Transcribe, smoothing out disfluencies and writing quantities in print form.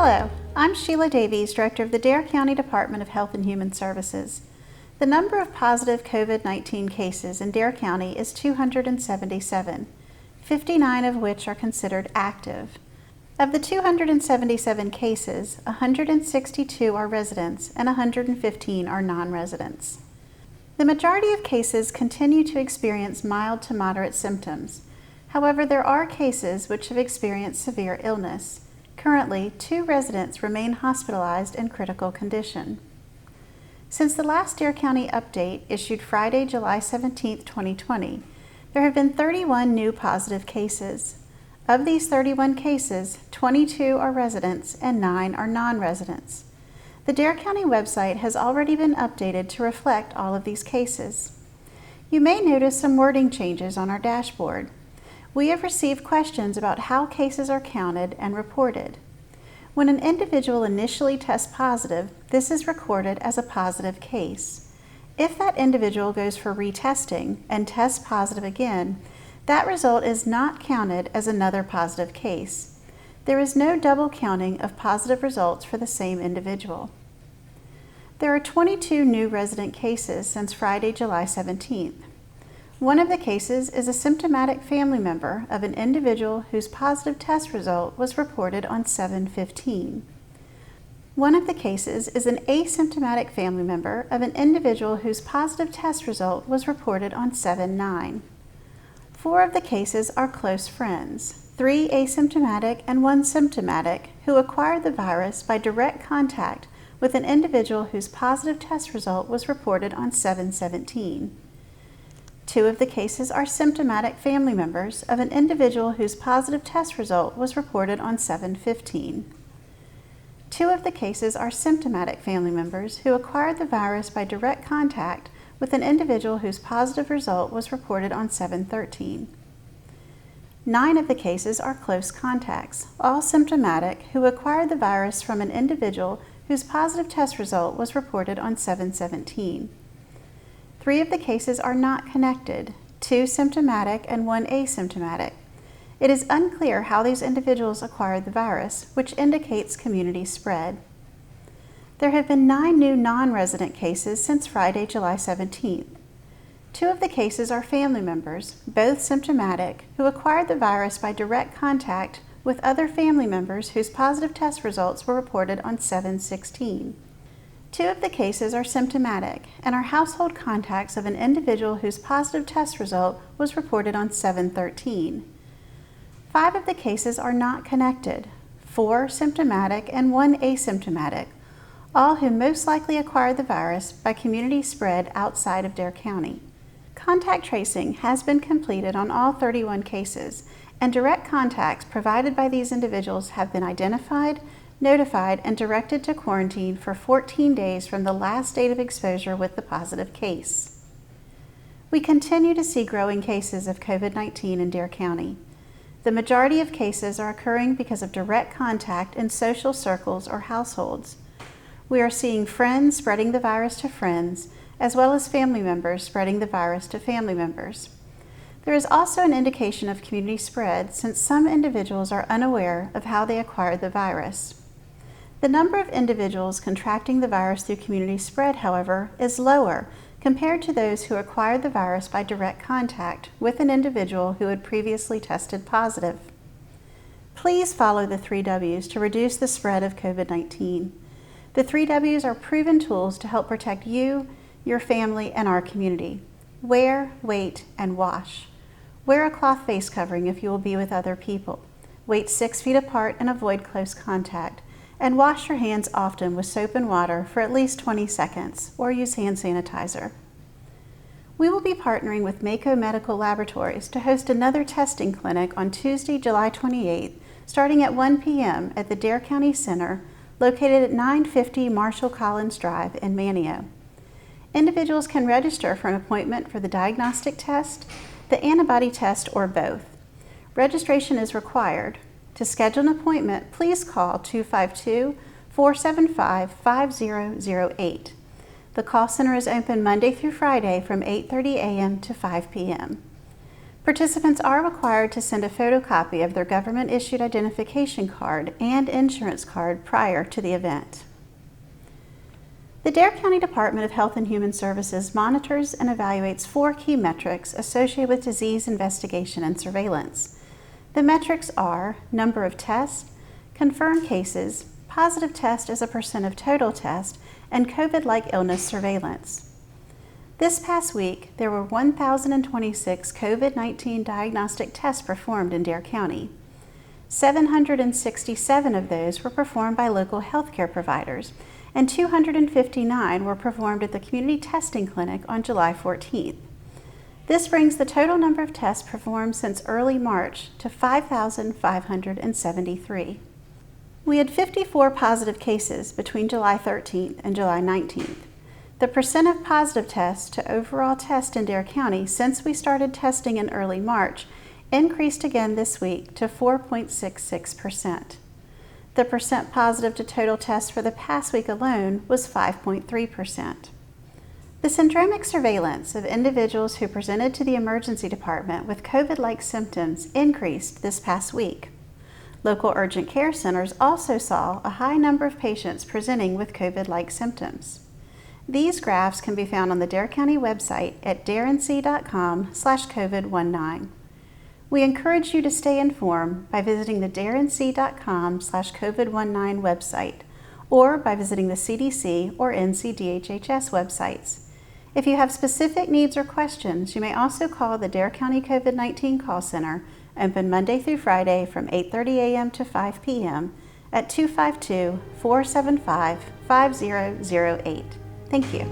Hello, I'm Sheila Davies, Director of the Dare County Department of Health and Human Services. The number of positive COVID-19 cases in Dare County is 277, 59 of which are considered active. Of the 277 cases, 162 are residents and 115 are non-residents. The majority of cases continue to experience mild to moderate symptoms. However, there are cases which have experienced severe illness. Currently, 2 residents remain hospitalized in critical condition. Since the last Dare County update issued Friday, July 17, 2020, there have been 31 new positive cases. Of these 31 cases, 22 are residents and 9 are non-residents. The Dare County website has already been updated to reflect all of these cases. You may notice some wording changes on our dashboard. We have received questions about how cases are counted and reported. When an individual initially tests positive, this is recorded as a positive case. If that individual goes for retesting and tests positive again, that result is not counted as another positive case. There is no double counting of positive results for the same individual. There are 22 new resident cases since Friday, July 17th. One of the cases is a symptomatic family member of an individual whose positive test result was reported on 7/15. One of the cases is an asymptomatic family member of an individual whose positive test result was reported on 7/9. 4 of the cases are close friends, 3 asymptomatic and 1 symptomatic, who acquired the virus by direct contact with an individual whose positive test result was reported on 7/17. 2 of the cases are symptomatic family members of an individual whose positive test result was reported on 7/15. 2 of the cases are symptomatic family members who acquired the virus by direct contact with an individual whose positive result was reported on 7/13. 9 of the cases are close contacts, all symptomatic, who acquired the virus from an individual whose positive test result was reported on 7/17. 3 of the cases are not connected, 2 symptomatic and 1 asymptomatic. It is unclear how these individuals acquired the virus, which indicates community spread. There have been 9 new non-resident cases since Friday, July 17th. 2 of the cases are family members, both symptomatic, who acquired the virus by direct contact with other family members whose positive test results were reported on 7/16. 2 of the cases are symptomatic and are household contacts of an individual whose positive test result was reported on 7/13. 5 of the cases are not connected, 4 symptomatic and 1 asymptomatic, all who most likely acquired the virus by community spread outside of Dare County. Contact tracing has been completed on all 31 cases, and direct contacts provided by these individuals have been identified, notified, and directed to quarantine for 14 days from the last date of exposure with the positive case. We continue to see growing cases of COVID-19 in Dare County. The majority of cases are occurring because of direct contact in social circles or households. We are seeing friends spreading the virus to friends, as well as family members spreading the virus to family members. There is also an indication of community spread since some individuals are unaware of how they acquired the virus. The number of individuals contracting the virus through community spread, however, is lower compared to those who acquired the virus by direct contact with an individual who had previously tested positive. Please follow the 3 W's to reduce the spread of COVID-19. The 3 W's are proven tools to help protect you, your family, and our community. Wear, wait, and wash. Wear a cloth face covering if you will be with other people. Wait 6 feet apart and avoid close contact. And wash your hands often with soap and water for at least 20 seconds, or use hand sanitizer. We will be partnering with Mako Medical Laboratories to host another testing clinic on Tuesday, July 28th, starting at 1 p.m. at the Dare County Center, located at 950 Marshall Collins Drive in Manteo. Individuals can register for an appointment for the diagnostic test, the antibody test, or both. Registration is required. To schedule an appointment, please call 252-475-5008. The call center is open Monday through Friday from 8:30 a.m. to 5 p.m. Participants are required to send a photocopy of their government-issued identification card and insurance card prior to the event. The Dare County Department of Health and Human Services monitors and evaluates 4 key metrics associated with disease investigation and surveillance. The metrics are number of tests, confirmed cases, positive test as a % of total test, and COVID-like illness surveillance. This past week, there were 1,026 COVID-19 diagnostic tests performed in Dare County. 767 of those were performed by local healthcare providers, and 259 were performed at the community testing clinic on July 14th. This brings the total number of tests performed since early March to 5,573. We had 54 positive cases between July 13th and July 19th. The percent of positive tests to overall tests in Dare County since we started testing in early March increased again this week to 4.66%. The percent positive to total tests for the past week alone was 5.3%. The syndromic surveillance of individuals who presented to the emergency department with COVID-like symptoms increased this past week. Local urgent care centers also saw a high number of patients presenting with COVID-like symptoms. These graphs can be found on the Dare County website at darenc.com/COVID-19. We encourage you to stay informed by visiting the darenc.com/COVID-19 website or by visiting the CDC or NCDHHS websites. If you have specific needs or questions, you may also call the Dare County COVID-19 call center, open Monday through Friday from 8:30 a.m. to 5 p.m. at 252-475-5008. Thank you.